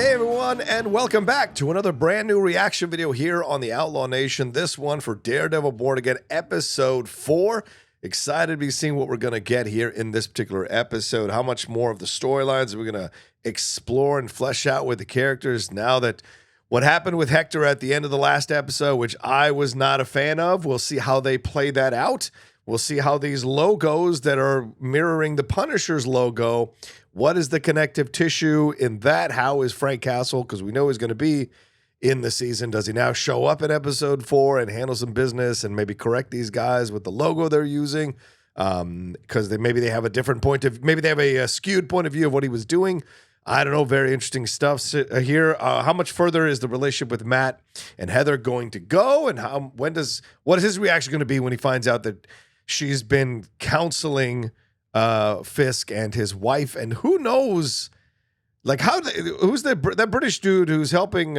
Hey everyone, and welcome back to another brand new reaction video here on the Outlaw Nation. This one for Daredevil Born Again, episode 4. Excited to be seeing what we're going to get here in this particular episode. How much more of the storylines are we going to explore and flesh out with the characters now that what happened with Hector at the end of the last episode, which I was not a fan of. We'll see how they play that out. We'll see how these logos that are mirroring the Punisher's logo, what is the connective tissue in that? How is Frank Castle, because we know he's going to be in the season, does he now show up in episode 4 and handle some business and maybe correct these guys with the logo they're using? Because maybe they have a different point of, maybe they have a skewed point of view of what he was doing. I don't know, very interesting stuff here. How much further is the relationship with Matt and Heather going to go? And what is his reaction going to be when he finds out that she's been counseling Fisk and his wife, and who knows, like who's that British dude who's helping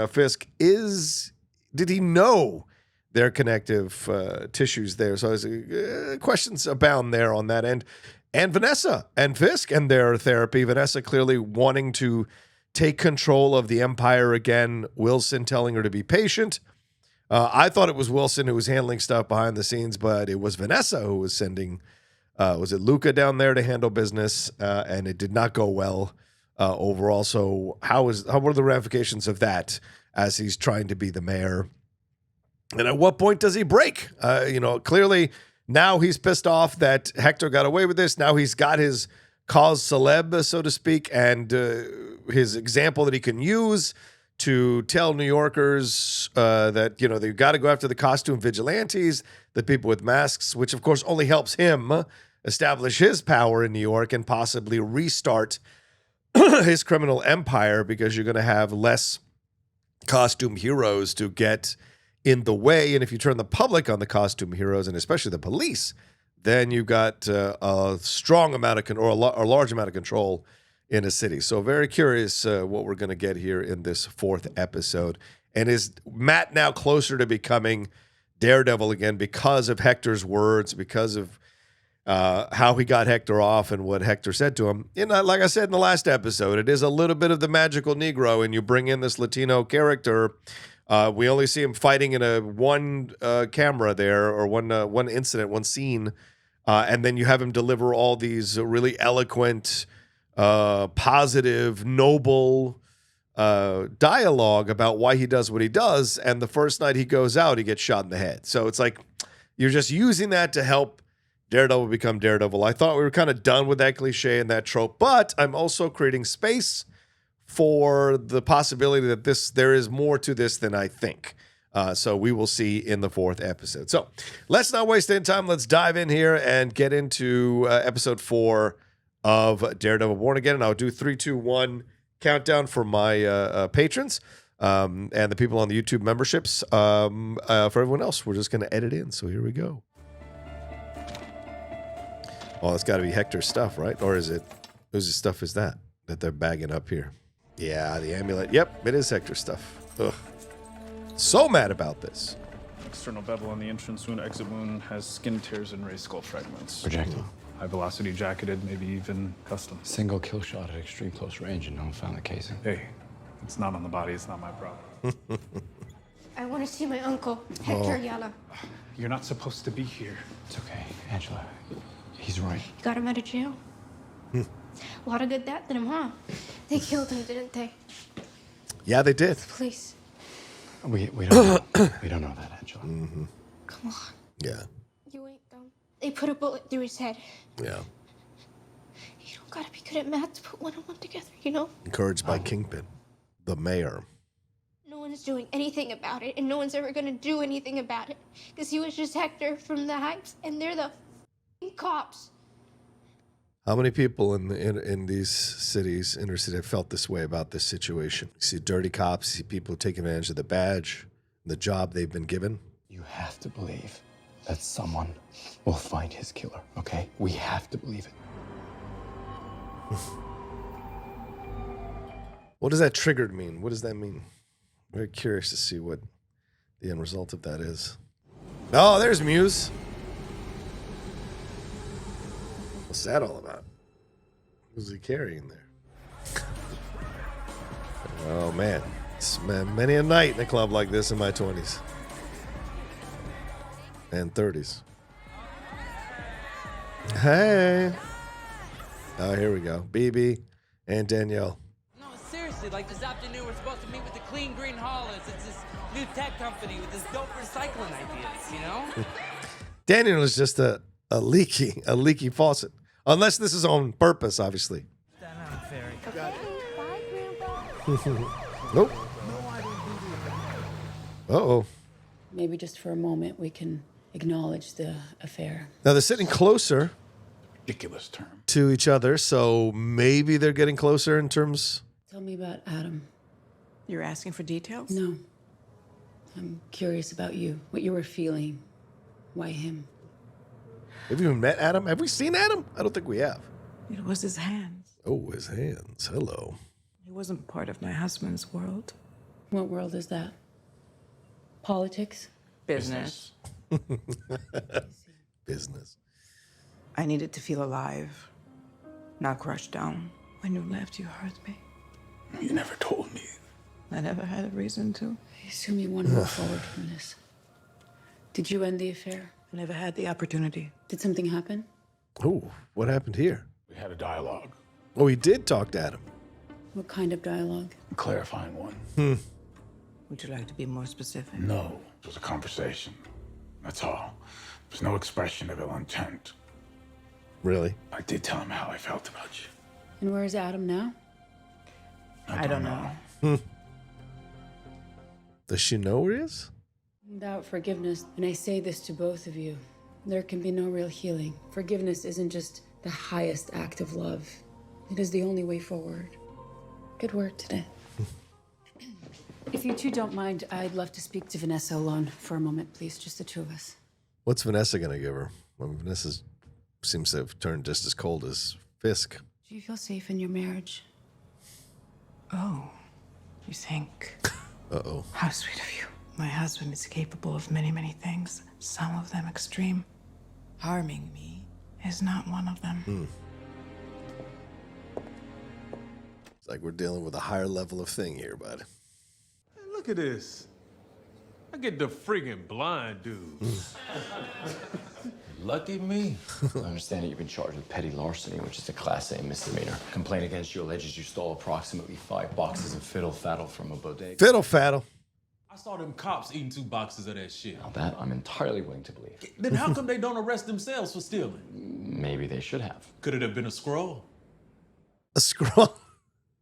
Fisk? Did he know their connective tissues there? So questions abound there on that end. And Vanessa and Fisk and their therapy. Vanessa clearly wanting to take control of the Empire again. Wilson telling her to be patient. I thought it was Wilson who was handling stuff behind the scenes, but it was Vanessa who was sending, was it Luca down there to handle business? And it did not go well overall. So what are the ramifications of that as he's trying to be the mayor? And at what point does he break? Clearly now he's pissed off that Hector got away with this. Now he's got his cause celeb, so to speak, and his example that he can use to tell New Yorkers that, they've got to go after the costume vigilantes, the people with masks, which of course only helps him establish his power in New York and possibly restart his criminal empire, because you're going to have less costume heroes to get in the way. And if you turn the public on the costume heroes, and especially the police, then you've got a strong amount of or a large amount of control in a city. So very curious what we're going to get here in this 4th episode. And is Matt now closer to becoming Daredevil again because of Hector's words, because of how he got Hector off and what Hector said to him? Like I said in the last episode, it is a little bit of the magical Negro, and you bring in this Latino character. We only see him fighting in one camera there, or one incident, one scene, and then you have him deliver all these really eloquent, positive, noble dialogue about why he does what he does. And the first night he goes out, he gets shot in the head. So it's like you're just using that to help Daredevil become Daredevil. I thought we were kind of done with that cliche and that trope, but I'm also creating space for the possibility that there is more to this than I think. So we will see in the 4th episode. So let's not waste any time. Let's dive in here and get into episode 4 of Daredevil Born Again. And I'll do 3, 2, 1 countdown for my patrons and the people on the YouTube memberships. For everyone else, we're just going to edit in. So here we go. Oh, it's got to be Hector's stuff, right? Or is it, whose stuff is that they're bagging up here? Yeah, the amulet. Yep, it is Hector's stuff. Ugh. So mad about this. External bevel on the entrance wound, exit wound has skin tears and raised skull fragments. Projectile. High velocity jacketed, maybe even custom. Single kill shot at extreme close range and no one found the casing. Hey, it's not on the body, it's not my problem. I want to see my uncle, Hector Ayala. You're not supposed to be here. It's okay, Angela. He's right. You got him out of jail? A lot of good that did him, huh? They killed him, didn't they? Yeah, they did. Please. We don't know. We don't know that, Angela. Mm-hmm. Come on. Yeah. You ain't dumb. They put a bullet through his head. Yeah. You don't gotta be good at math to put 1 and 1 together, you know? Encouraged by Kingpin, the mayor. No one's doing anything about it, and no one's ever gonna do anything about it. Because he was just Hector from the Heights, and they're the cops. How many people in these cities, inner city, have felt this way about this situation? You see dirty cops, you see people taking advantage of the badge, the job they've been given. You have to believe that someone will find his killer, okay? We have to believe it. What does that triggered mean? What does that mean? Very curious to see what the end result of that is. Oh, there's Muse. What's that all about? Who's he carrying there? Oh, man. Spent many a night in a club like this in my 20s. And 30s. Hey. Oh, here we go. BB and Danielle. No, seriously, like this afternoon we're supposed to meet with the Clean Green Haulers. It's this new tech company with this dope recycling ideas, you know? Daniel is just a leaky faucet. Unless this is on purpose, obviously. Okay, bye, Grandpa. Nope. Uh-oh. Maybe just for a moment we can acknowledge the affair. Now they're sitting closer Ridiculous term. to each other, so maybe they're getting closer in terms... Tell me about Adam. You're asking for details? No. I'm curious about you, what you were feeling. Why him? Have you even met Adam? Have we seen Adam? I don't think we have. It was his hands. Oh, his hands. Hello. He wasn't part of my husband's world. What world is that? Politics? Business. Business. I needed to feel alive, not crushed down. When you left, you hurt me. You never told me. I never had a reason to. I assume you want to move forward from this. Did you end the affair? I never had the opportunity. Did something happen? Oh, what happened here? We had a dialogue, Oh, he did talk to Adam. What kind of dialogue? a clarifying one. Would you like to be more specific? No, it was a conversation. That's all. There's no expression of ill intent. Really? I did tell him how I felt about you. And where's Adam now? I don't know. Does she know where he is? Without forgiveness, and I say this to both of you, there can be no real healing. Forgiveness isn't just the highest act of love. It is the only way forward. Good work today. If you two don't mind, I'd love to speak to Vanessa alone for a moment, please. Just the two of us. What's Vanessa going to give her? Well, Vanessa seems to have turned just as cold as Fisk. Do you feel safe in your marriage? Oh, you think? Uh-oh. How sweet of you. My husband is capable of many, many things. Some of them extreme. Harming me is not one of them. It's like we're dealing with a higher level of thing here, bud. Hey, look at this. I get the friggin' blind dude. Lucky me. I understand that you've been charged with petty larceny, which is a Class A misdemeanor. Complaint against you alleges you stole approximately 5 boxes of fiddle-faddle from a bodega. Fiddle-faddle. I saw them cops eating 2 boxes of that shit. Now that I'm entirely willing to believe. Then how come they don't arrest themselves for stealing? Maybe they should have. Could it have been a scroll? A scroll.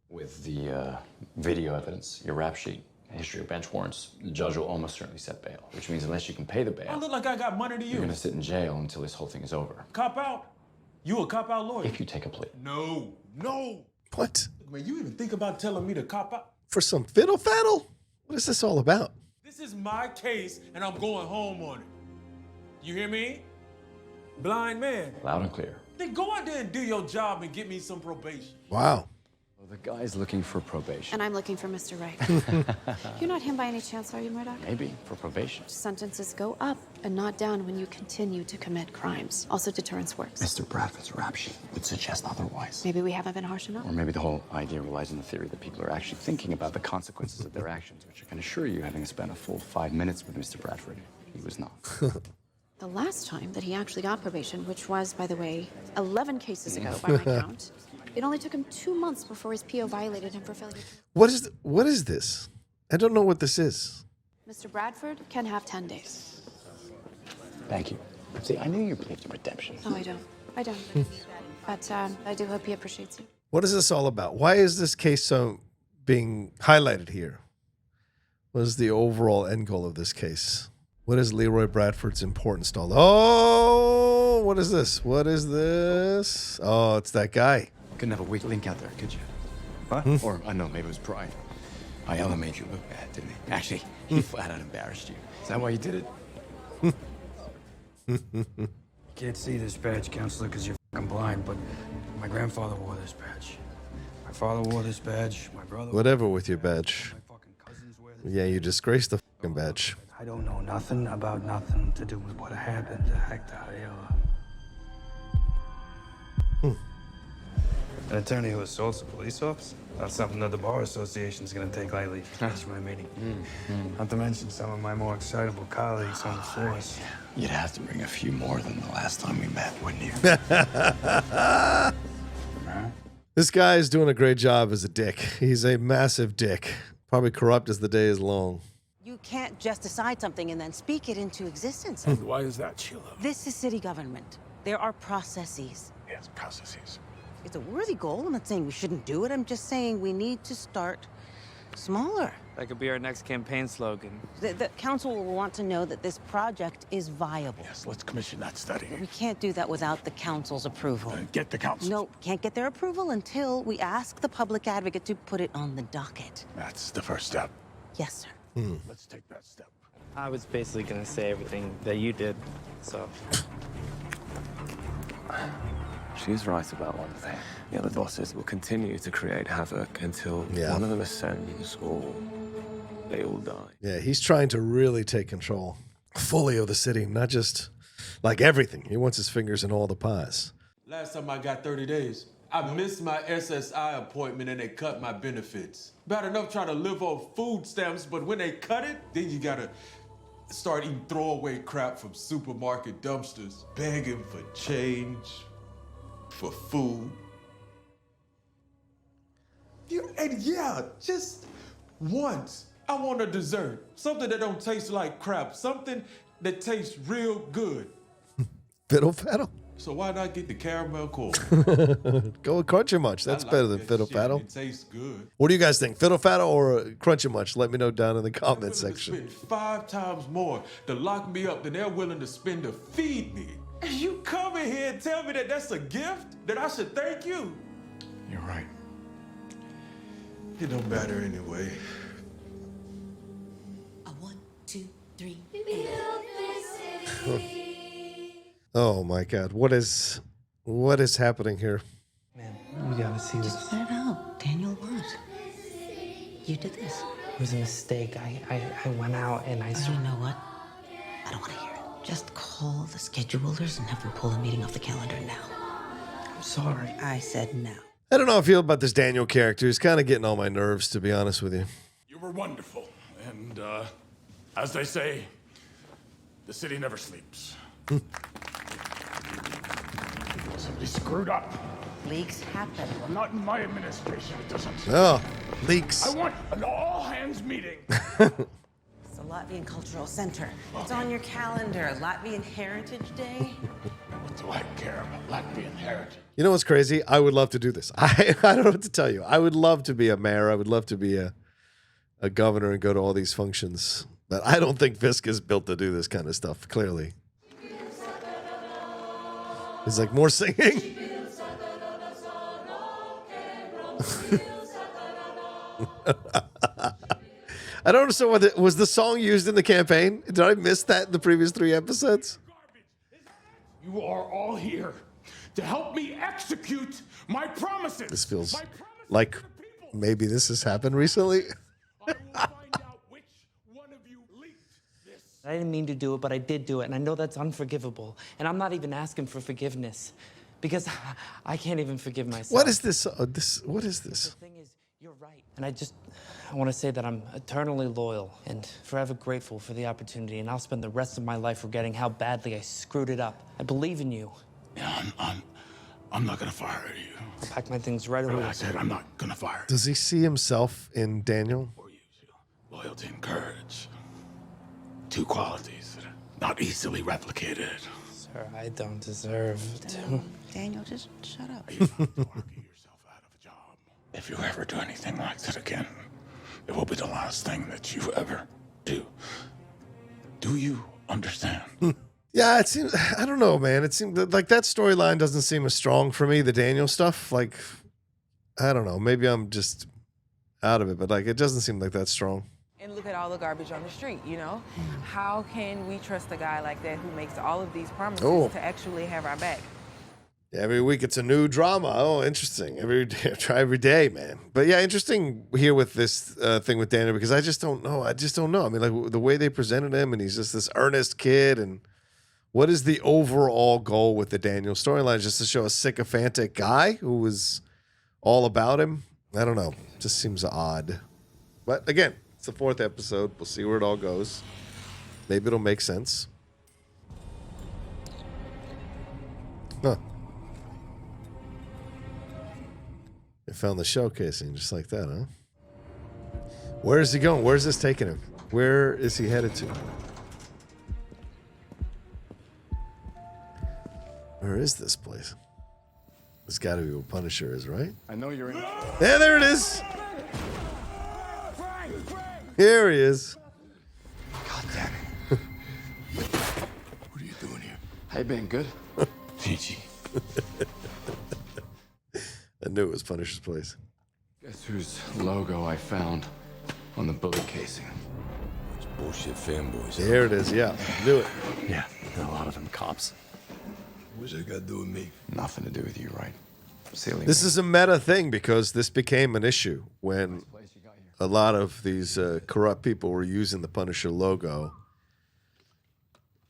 With the video evidence, your rap sheet, history of bench warrants, the judge will almost certainly set bail, which means unless you can pay the I bail, look like I got money to you're you. gonna sit in jail until this whole thing is over. Cop out? You a cop out lawyer? If you take a plea. No. What? Man, you even think about telling me to cop out? For some fiddle-faddle? What is this all about? This is my case, and I'm going home on it. You hear me? Blind man. Loud and clear. Then go out there and do your job and get me some probation. Wow. Well, the guy's looking for probation. And I'm looking for Mr. Right. You're not him by any chance, are you, Murdock? Maybe for probation. Sentences go up and not down when you continue to commit crimes. Also, deterrence works. Mr. Bradford's rap sheet would suggest otherwise. Maybe we haven't been harsh enough. Or maybe the whole idea relies on the theory that people are actually thinking about the consequences of their actions, which I can assure you, having spent a full 5 minutes with Mr. Bradford, he was not. The last time that he actually got probation, which was, by the way, 11 cases ago by my count, it only took him 2 months before his PO violated him for failure. What is this? I don't know what this is. Mr. Bradford can have 10 days. Thank you. See, I knew you believed in redemption. No, I don't. I don't. But I do hope he appreciates you. What is this all about? Why is this case so being highlighted here? What is the overall end goal of this case? What is Leroy Bradford's importance to all? Oh, what is this? What is this? Oh, it's that guy. Couldn't have a weak link out there, could you? What? Or, I know, maybe it was pride. Ayala made you look bad, didn't he? Actually, he flat out embarrassed you. Is that why you did it? You can't see this badge, counselor, because you're fucking blind, but my grandfather wore this badge. My father wore this badge. My brother. Whatever with your badge. My fucking cousins wear this. Yeah, you disgraced the fucking badge. I don't know nothing about nothing to do with what happened to Hector Ayala. An attorney who assaults a police officer? That's something that the Bar Association's gonna take lightly after my meeting. Not to mention some of my more excitable colleagues on the force. You'd have to bring a few more than the last time we met, wouldn't you? This guy is doing a great job as a dick. He's a massive dick. Probably corrupt as the day is long. You can't just decide something and then speak it into existence. Why is that, Sheila? This is city government. There are processes. Yes, processes. It's a worthy goal. I'm not saying we shouldn't do it. I'm just saying we need to start smaller. That could be our next campaign slogan. The council will want to know that this project is viable. Yes, let's commission that study. We can't do that without the council's approval. Get the council. No, can't get their approval until we ask the public advocate to put it on the docket. That's the first step. Yes, sir. Let's take that step. I was basically gonna say everything that you did, so. She's right about one thing. The other bosses will continue to create havoc until Yeah. one of them ascends or they all die. Yeah, he's trying to really take control fully of the city, not just like everything. He wants his fingers in all the pies. Last time I got 30 days, I missed my SSI appointment and they cut my benefits. Bad enough trying to live off food stamps, but when they cut it, then you gotta start eating throwaway crap from supermarket dumpsters, begging for change, for food. Just once, I want a dessert. Something that don't taste like crap. Something that tastes real good. Fiddle faddle. So why not get the caramel corn? Go with Crunchy Much. That's better than Fiddle Faddle. It tastes good. What do you guys think? Fiddle Faddle or Crunchy Much? Let me know down in the comment Spend section. 5 times more to lock me up than they're willing to spend to feed me. And you come in here and tell me that that's a gift? That I should thank you? You're right. It don't matter anyway. A 1, 2, 3. Oh my God. What is happening here? Man, you gotta see this. Just let it out. Daniel, what? You did this. It was a mistake. I went out and I You know what? I don't want to hear it. Just call the schedulers and have them pull a meeting off the calendar now. I'm sorry. I said no. I don't know how I feel about this Daniel character. He's kind of getting on my nerves, to be honest with you. You were wonderful. And, as they say, the city never sleeps. Somebody screwed up. Leaks happen. Well, not in my administration, it doesn't. Oh, leaks. I want an all-hands meeting. It's the Latvian Cultural Center. It's on your calendar. Latvian Heritage Day. What do I care about Latvian heritage? You know what's crazy? I would love to do this. I don't know what to tell you. I would love to be a mayor. I would love to be a governor and go to all these functions. But I don't think Fisk is built to do this kind of stuff, clearly. He's like, more singing? I don't understand what was the song used in the campaign? Did I miss that in the previous 3 episodes? You are all here to help me execute my promises. This feels like maybe this has happened recently. I didn't mean to do it, but I did do it, and I know that's unforgivable. And I'm not even asking for forgiveness because I can't even forgive myself. What is this? What is this? The thing is, you're right. And I want to say that I'm eternally loyal and forever grateful for the opportunity, and I'll spend the rest of my life forgetting how badly I screwed it up. I believe in you. Yeah, I'm not gonna fire you. I'll pack my things right away. I said I'm not gonna fire you. Does he see himself in Daniel? Loyalty and courage. 2 qualities that are not easily replicated. Sir, I don't deserve to. Daniel, just shut up. If you ever do anything like that again, it will be the last thing that you ever do. Do you understand? Yeah, it seems. I don't know, man. It seems like that storyline doesn't seem as strong for me. The Daniel stuff, like, I don't know. Maybe I'm just out of it, but like, it doesn't seem like that strong. And look at all the garbage on the street, you know? How can we trust a guy like that who makes all of these promises to actually have our back? Every week it's a new drama. Oh, interesting. Try every day, man. But yeah, interesting here with this thing with Daniel because I just don't know. I mean, like the way they presented him, and he's just this earnest kid. And what is the overall goal with the Daniel storyline? Just to show a sycophantic guy who was all about him. I don't know. Just seems odd. But again, it's the 4th episode. We'll see where it all goes. Maybe it'll make sense. Huh. They found the shell casing just like that, huh? Where is he going? Where's this taking him? Where is he headed to? Where is this place? It's got to be where Punisher is, right? I know you're in. Yeah, there it is. Here he is. God damn it. What are you doing here? How you been? Good? Peachy. I knew it was Punisher's place. Guess whose logo I found on the bullet casing? It's bullshit fanboys. There it is. Yeah, knew it. Yeah, a lot of them cops. What's that got to do with me? Nothing to do with you, right? Silly. This is a meta thing because this became an issue when a lot of these corrupt people were using the Punisher logo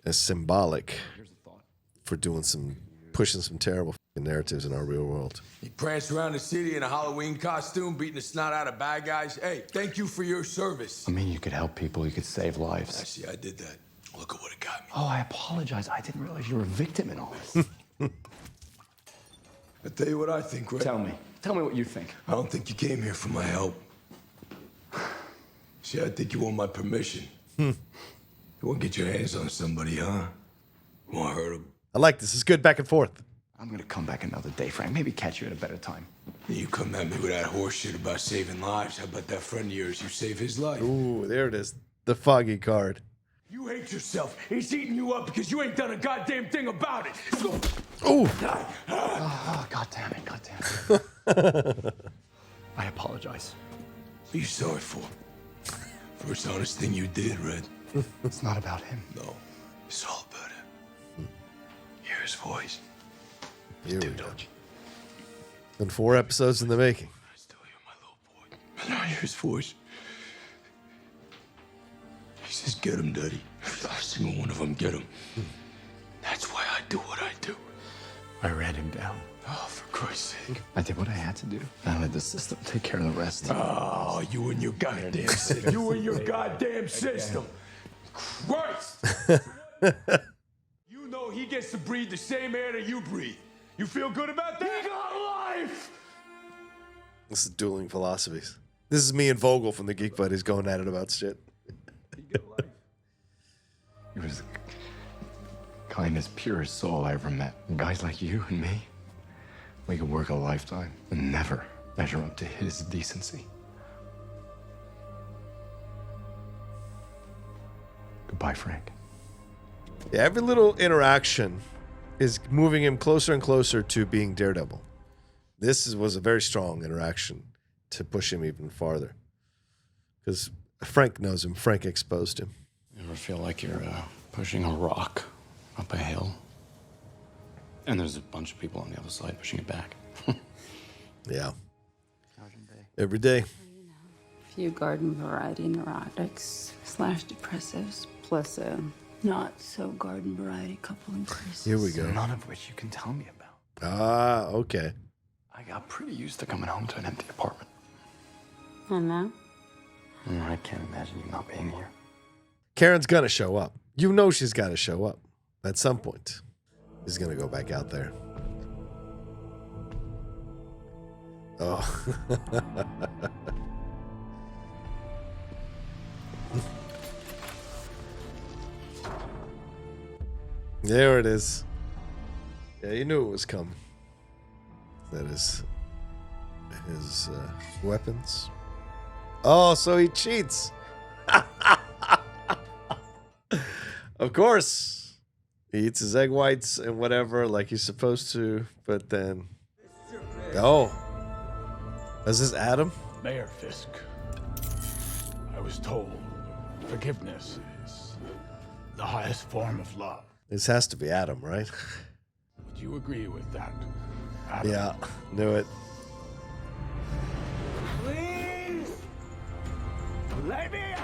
as symbolic for pushing some terrible narratives in our real world. He pranced around the city in a Halloween costume, beating the snot out of bad guys. Hey, thank you for your service. I mean, you could help people. You could save lives. Actually, I did that. Look at what it got me. Oh, I apologize. I didn't realize you were a victim in all this. I tell you what I think, Red. Tell me. Tell me what you think. I don't think you came here for my help. See, I think you want my permission. You want to get your hands on somebody, huh? You want to hurt him? I like this. It's good back and forth. I'm going to come back another day, Frank. Maybe catch you at a better time. You come at me with that horse shit about saving lives. How about that friend of yours? You save his life. Ooh, there it is. The foggy card. You hate yourself. He's eating you up because you ain't done a goddamn thing about it. Ooh. Oh, God damn it. God damn it. I apologize. What are you sorry for? First honest thing you did, Red. It's not about him. No, it's all about him. Hear his voice. Here we go. Been 4 episodes in the making. And I hear his voice. He says, get him, Daddy. Last single one of them, get him. That's why I do what I do. I ran him down. Oh, for Christ's sake. I did what I had to do. I let the system take care of the rest. Oh, you and your goddamn system. You and your goddamn system. Christ! You know he gets to breathe the same air that you breathe. You feel good about that? He got life! This is dueling philosophies. This is me and Vogel from the Geek Buddies going at it about shit. He was the kindest, purest soul I ever met. And guys like you and me, we could work a lifetime and never measure up to his decency. Goodbye, Frank. Yeah, every little interaction is moving him closer and closer to being Daredevil. This was a very strong interaction to push him even farther. Because Frank knows him. Frank exposed him. You ever feel like you're pushing a rock up a hill? And there's a bunch of people on the other side pushing it back. Yeah. Every day. A few garden variety neurotics / depressives, plus a not so garden variety couple in crisis. Here we go. None of which you can tell me about. Ah, okay. I got pretty used to coming home to an empty apartment. Oh, no? I can't imagine you not being here. Karen's gonna show up. You know she's gotta show up at some point. He's gonna go back out there. Oh. There it is. Yeah, you knew it was coming. That is his weapons. Oh, so he cheats. Of course. He eats his egg whites and whatever like he's supposed to, but then... Oh. Is this Adam? Mayor Fisk, I was told forgiveness is the highest form of love. This has to be Adam, right? Would you agree with that, Adam? Yeah, knew it. Please! Let me out!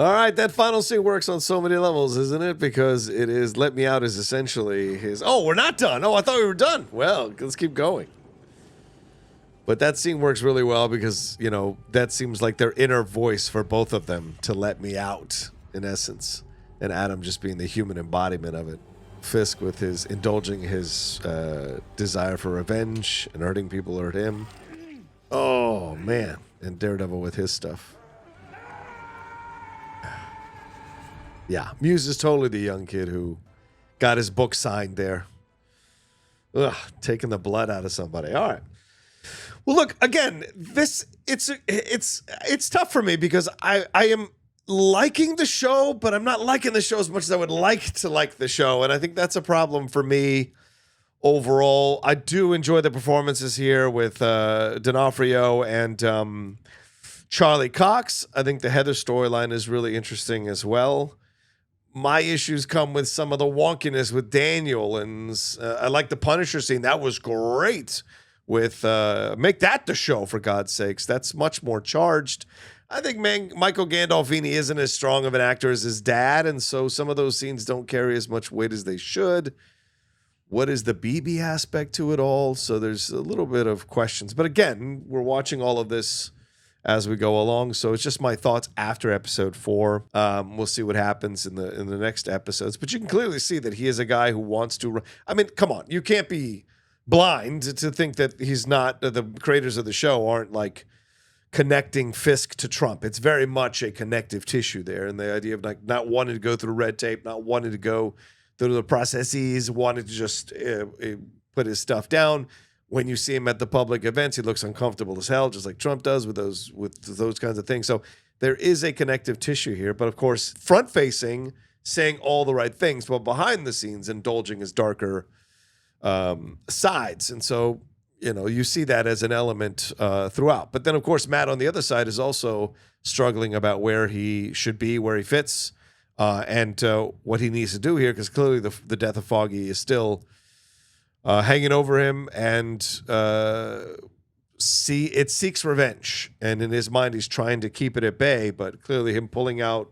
All right, that final scene works on so many levels, isn't it? Because it is Let Me Out is essentially his... Oh, we're not done. Oh, I thought we were done. Well, let's keep going. But that scene works really well because, you know, that seems like their inner voice for both of them to let me out, in essence. And Adam just being the human embodiment of it. Fisk with his indulging his desire for revenge and hurting people hurt him. Oh, man. And Daredevil with his stuff. Yeah, Muse is totally the young kid who got his book signed there. Ugh, taking the blood out of somebody. All right. Well, look, again, it's tough for me because I am liking the show, but I'm not liking the show as much as I would like to like the show, and I think that's a problem for me overall. I do enjoy the performances here with D'Onofrio and Charlie Cox. I think the Heather storyline is really interesting as well. My issues come with some of the wonkiness with Daniel, and I like the Punisher scene. That was great. With make that the show, for God's sakes. That's much more charged. I think Michael Gandolfini isn't as strong of an actor as his dad, and so some of those scenes don't carry as much weight as they should. What is the BB aspect to it all? So there's a little bit of questions. But again, we're watching all of this as we go along. So it's just my thoughts after episode 4. We'll see what happens in the next episodes. But you can clearly see that he is a guy who wants to... I mean, come on. You can't be blind to think that he's not... The creators of the show aren't like connecting Fisk to Trump. It's very much a connective tissue there. And the idea of like not wanting to go through red tape, not wanting to go through the processes, wanting to just put his stuff down. When you see him at the public events, he looks uncomfortable as hell, just like Trump does with those kinds of things. So there is a connective tissue here, but of course, front-facing, saying all the right things, but behind the scenes, indulging his darker sides. And so, you know, you see that as an element throughout. But then, of course, Matt on the other side is also struggling about where he should be, where he fits, and what he needs to do here, because clearly the death of Foggy is still hanging over him, and it seeks revenge. And in his mind, he's trying to keep it at bay, but clearly him pulling out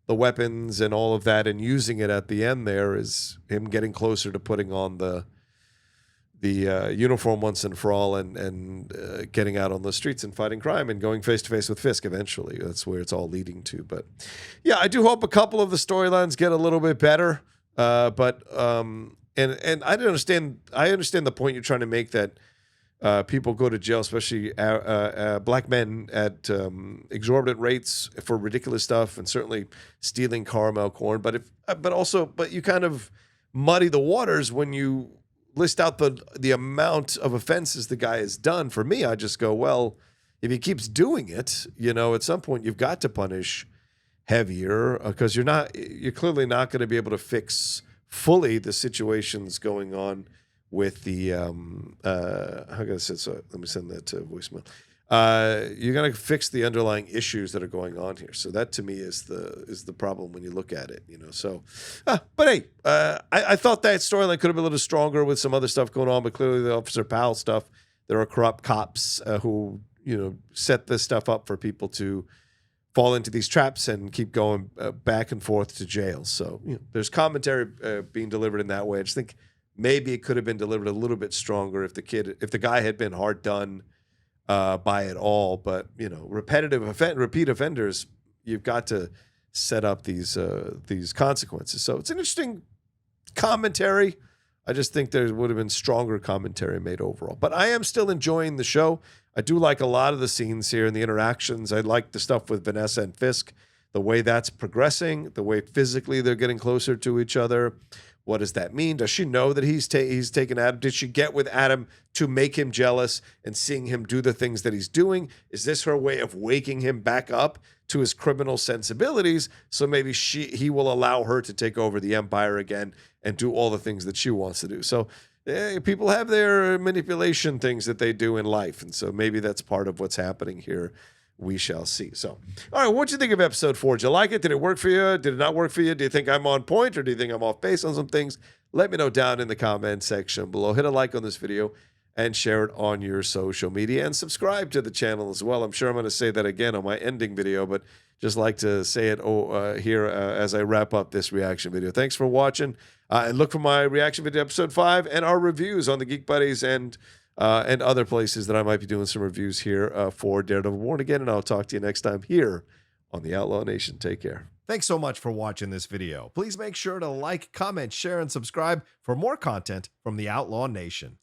the weapons and all of that and using it at the end there is him getting closer to putting on the uniform once and for all, and getting out on the streets and fighting crime and going face to face with Fisk eventually. That's where it's all leading to. But yeah, I do hope a couple of the storylines get a little bit better. And I understand the point you're trying to make, that people go to jail, especially black men, at exorbitant rates for ridiculous stuff, and certainly stealing caramel corn. But you kind of muddy the waters when you list out the amount of offenses the guy has done. For me, I just go, well, if he keeps doing it, you know, at some point you've got to punish heavier, because you're clearly not going to be able to fix fully the situations going on with the how can I say, so let me send that to voicemail. You're gonna fix the underlying issues that are going on here. So that to me is the problem when you look at it, you know. So but hey, I thought that storyline could have been a little stronger with some other stuff going on, but clearly the Officer Powell stuff, there are corrupt cops who, you know, set this stuff up for people to fall into these traps and keep going back and forth to jail. So, you know, there's commentary being delivered in that way. I just think maybe it could have been delivered a little bit stronger if the guy had been hard done by it all. But, you know, repeat offenders, you've got to set up these consequences. So it's an interesting commentary. I just think there would have been stronger commentary made overall. But I am still enjoying the show. I do like a lot of the scenes here and the interactions. I like the stuff with Vanessa and Fisk, the way that's progressing, the way physically they're getting closer to each other. What does that mean? Does she know that he's taken Adam? Did she get with Adam to make him jealous and seeing him do the things that he's doing? Is this her way of waking him back up to his criminal sensibilities? So maybe he will allow her to take over the empire again and do all the things that she wants to do. So people have their manipulation things that they do in life. And so maybe that's part of what's happening here. We shall see. So, all right, what'd you think of episode 4? Did you like it? Did it work for you? Did it not work for you? Do you think I'm on point, or do you think I'm off base on some things? Let me know down in the comment section below. Hit a like on this video and share it on your social media, and subscribe to the channel as well. I'm sure I'm going to say that again on my ending video, but just like to say it here as I wrap up this reaction video. Thanks for watching, and look for my reaction video episode 5 and our reviews on the Geek Buddies and other places that I might be doing some reviews here for Daredevil Born Again, and I'll talk to you next time here on the Outlaw Nation. Take care. Thanks so much for watching this video. Please make sure to like, comment, share, and subscribe for more content from the Outlaw Nation.